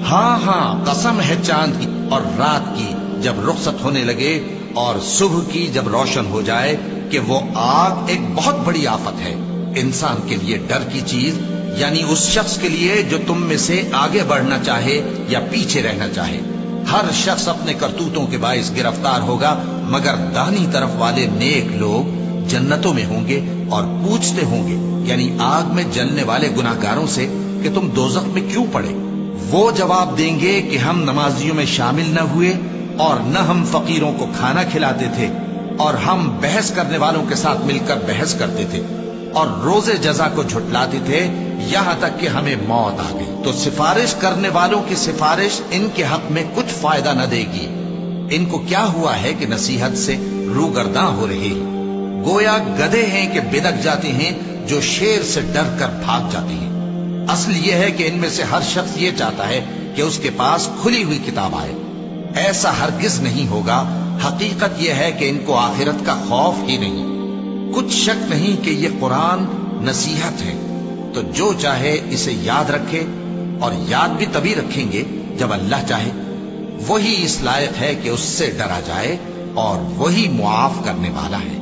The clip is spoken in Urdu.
ہاں ہاں قسم ہے چاند کی اور رات کی جب رخصت ہونے لگے اور صبح کی جب روشن ہو جائے کہ وہ آگ ایک بہت بڑی آفت ہے انسان کے لیے ڈر کی چیز، یعنی اس شخص کے لیے جو تم میں سے آگے بڑھنا چاہے یا پیچھے رہنا چاہے۔ ہر شخص اپنے کرتوتوں کے باعث گرفتار ہوگا، مگر داہنی طرف والے نیک لوگ جنتوں میں ہوں گے اور پوچھتے ہوں گے، یعنی آگ میں جلنے والے گناہگاروں سے، کہ تم دوزخ میں کیوں پڑے؟ وہ جواب دیں گے کہ ہم نمازیوں میں شامل نہ ہوئے اور نہ ہم فقیروں کو کھانا کھلاتے تھے اور ہم بحث کرنے والوں کے ساتھ مل کر بحث کرتے تھے اور روز جزا کو جھٹلاتے تھے یہاں تک کہ ہمیں موت آ گئی۔ تو سفارش کرنے والوں کی سفارش ان کے حق میں کچھ فائدہ نہ دے گی۔ ان کو کیا ہوا ہے کہ نصیحت سے روگرداں ہو رہے ہیں؟ گویا گدھے ہیں کہ بدک جاتے ہیں جو شیر سے ڈر کر بھاگ جاتے ہیں۔ اصل یہ ہے کہ ان میں سے ہر شخص یہ چاہتا ہے کہ اس کے پاس کھلی ہوئی کتاب آئے۔ ایسا ہرگز نہیں ہوگا۔ حقیقت یہ ہے کہ ان کو آخرت کا خوف ہی نہیں۔ کچھ شک نہیں کہ یہ قرآن نصیحت ہے، تو جو چاہے اسے یاد رکھے، اور یاد بھی تبھی رکھیں گے جب اللہ چاہے۔ وہی اس لائق ہے کہ اس سے ڈرا جائے اور وہی معاف کرنے والا ہے۔